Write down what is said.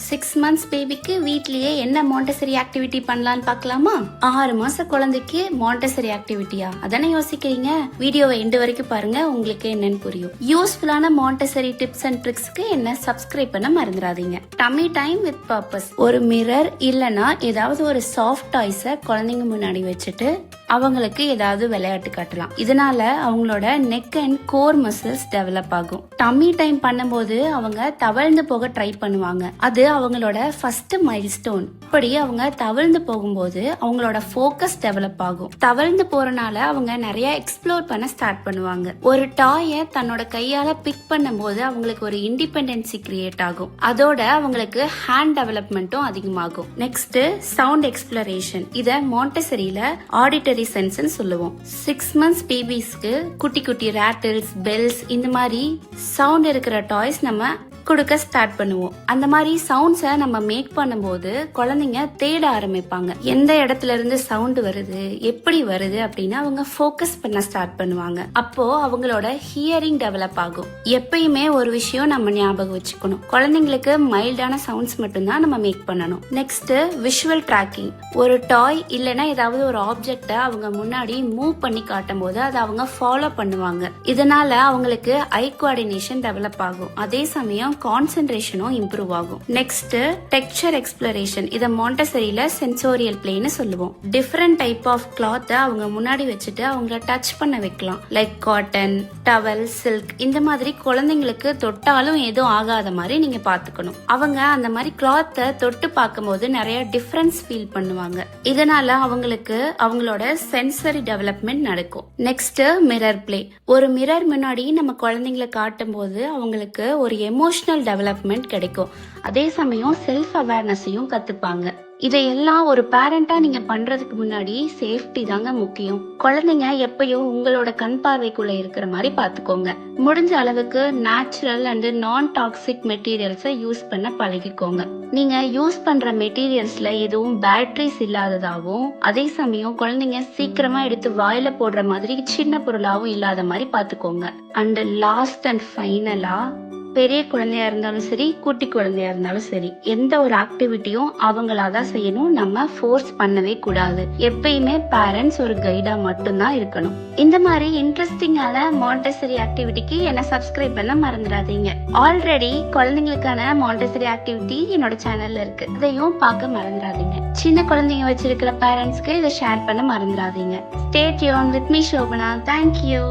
6 months பேபிக்கு வீட்லயே என்ன மாண்டசரி ஆக்டிவிட்டி பண்ணலாம்னு பார்க்கலாமா? 6 மாச குழந்தைக்கு மாண்டசரி ஆக்டிவிட்டியா அதானே யோசிக்கிறீங்க? வீடியோவை எண்டு வரைக்கும் பாருங்க, உங்களுக்கு என்னன்னு புரியும். யூஸ்ஃபுல்லான மாண்டசரி டிப்ஸ் அண்ட் ட்ரிக்ஸ்க்கு என்ன சப்ஸ்கிரைப் பண்ண மறந்துடாதீங்க. Dummy time with purpose. ஒரு மிரர் இல்லனா ஏதாவது ஒரு சாஃப்ட் டாய்ஸை குழந்தைங்க முன்னாடி வச்சுட்டு அவங்களுக்கு ஏதாவது விளையாட்டு காட்டலாம். இதனால அவங்களோட neck and core muscles develop ஆகும். டம்மி டைம் பண்ணும்போது அவங்க தவழ்ந்து போக ட்ரை பண்ணுவாங்க. அது அவங்களோட ஃபர்ஸ்ட் மைல்ஸ்டோன். இப்படி அவங்க தவழ்ந்து போகும்போது அவங்களோட ஃபோக்கஸ் டெவலப் ஆகும். தவழ்ந்து போறனால அவங்க நிறைய எக்ஸ்ப்ளோர் பண்ண ஸ்டார்ட் பண்ணுவாங்க. ஒரு டாயை தன்னோட கையால பிக் பண்ணும்போது அவங்களுக்கு ஒரு இண்டிபெண்டன்சி கிரியேட் ஆகும். அதோட அவங்களுக்கு ஹேண்ட் டெவலப்மெண்ட்டும் அதிகமாகும். Next sound exploration. இத மாண்டசரியில ஆடிட்டரி சென்ஸ் சொல்லுவோம். 6 months பேபிஸ்க்கு குட்டி குட்டி ராட்டில்ஸ், பெல்ஸ் இந்த மாதிரி சவுண்ட் இருக்கிற டாய்ஸ் நம்ம கொடுக்க ஸ்டார்ட் பண்ணுவோம். அந்த மாதிரி சவுண்ட்ஸை நம்ம மேக் பண்ணும்போது குழந்தைங்க தேட ஆரம்பிப்பாங்க. எந்த இடத்துல இருந்து சவுண்ட் வருது, எப்படி வருது அப்படின்னு அவங்க ஃபோக்கஸ் பண்ண ஸ்டார்ட் பண்ணுவாங்க. அப்போ அவங்களோட ஹியரிங் டெவலப் ஆகும். எப்பயுமே ஒரு விஷயம் நம்ம ஞாபகம் வச்சுக்கணும், குழந்தைங்களுக்கு மைல்டான சவுண்ட்ஸ் மட்டும்தான் நம்ம மேக் பண்ணணும். Next visual tracking. ஒரு டாய் இல்லைன்னா ஏதாவது ஒரு ஆப்ஜெக்ட அவங்க முன்னாடி மூவ் பண்ணி காட்டும் போது அதை அவங்க ஃபாலோ பண்ணுவாங்க. இதனால அவங்களுக்கு ஐ கோஆர்டினேஷன் டெவலப் ஆகும். அதே சமயம் கான்சென்ட்ரேஷனும் இம்ப்ரூவ் ஆகும். Next texture exploration. இத மாண்டசரியில சென்சோரியல் பிளேன்னு சொல்லுவோம். டிஃபரெண்ட் டைப் ஆஃப் கிளாத் அவங்க முன்னாடி வச்சுட்டு அவங்கள டச் பண்ண வைக்கலாம். லைக் காட்டன், டவல், சில்க் இந்த மாதிரி குழந்தைங்களுக்கு தொட்டாலும் எதுவும் ஆகாத மாதிரி நீங்க பாத்துக்கணும். அவங்க அந்த மாதிரி கிளாத்தை தொட்டு பார்க்கும்போது நிறைய டிஃபரன்ஸ் ஃபீல் பண்ணுவாங்க. இதனால அவங்களுக்கு அவங்களோட சென்சரி டெவலப்மெண்ட் நடக்கும். Next mirror play. ஒரு மிரர் முன்னாடி நம்ம குழந்தைங்களை காட்டும் போது அவங்களுக்கு ஒரு எமோஷனல் டெவலப்மெண்ட் கிடைக்கும். அதே சமயம் செல்ஃப் அவேர்னஸையும் கத்துப்பாங்க. இதையெல்லாம் ஒரு பேரண்டா நீங்க பண்றதுக்கு முன்னாடி சேஃப்டி தாங்க முக்கியம். குழந்தைங்க எப்பயும் உங்களோட கண் பார்வைக்குள்ள இருக்கிற மாதிரி பாத்துக்கோங்க. முடிஞ்ச அளவுக்கு நேச்சுரல் அண்ட் நான் டாக்ஸிக் மெட்டீரியல்ஸை யூஸ் பண்ண பழகிக்கோங்க. நீங்க யூஸ் பண்ற மெட்டீரியல்ஸ்ல எதுவும் பேட்டரிஸ் இல்லாததாகவும் அதே சமயம் குழந்தைங்க சீக்கிரமா எடுத்து வாயில போடுற மாதிரி சின்ன பொருளாவும் இல்லாத மாதிரி பாத்துக்கோங்க. அண்ட் லாஸ்ட் அண்ட் ஃபைனலா, பெரிய குழந்தையா இருந்தாலும் சரி, குட்டி குழந்தையா இருந்தாலும் சரி, எந்த ஒரு ஆக்டிவிட்டியும் அவங்களாதான் செய்யணும். நம்ம ஃபோர்ஸ் பண்ணவே கூடாது. எப்பயுமே பேரண்ட்ஸ் ஒரு கைடா மட்டும்தான் இருக்கணும். இந்த மாதிரி இன்ட்ரெஸ்டிங்கான மாண்டசரி ஆக்டிவிட்டிக்கு என்ன சப்ஸ்கிரைப் பண்ண மறந்துடாதீங்க. ஆல்ரெடி குழந்தைங்களுக்கான மாண்டசரி ஆக்டிவிட்டி என்னோட சேனல்ல இருக்கு, அதையும் பார்க்க மறந்துடாதீங்க. சின்ன குழந்தைங்க வச்சிருக்கிற பேரண்ட்ஸ்க்கு இதை ஷேர் பண்ண மறந்துடாதீங்க. Stay tune with me Shobana. Thank you.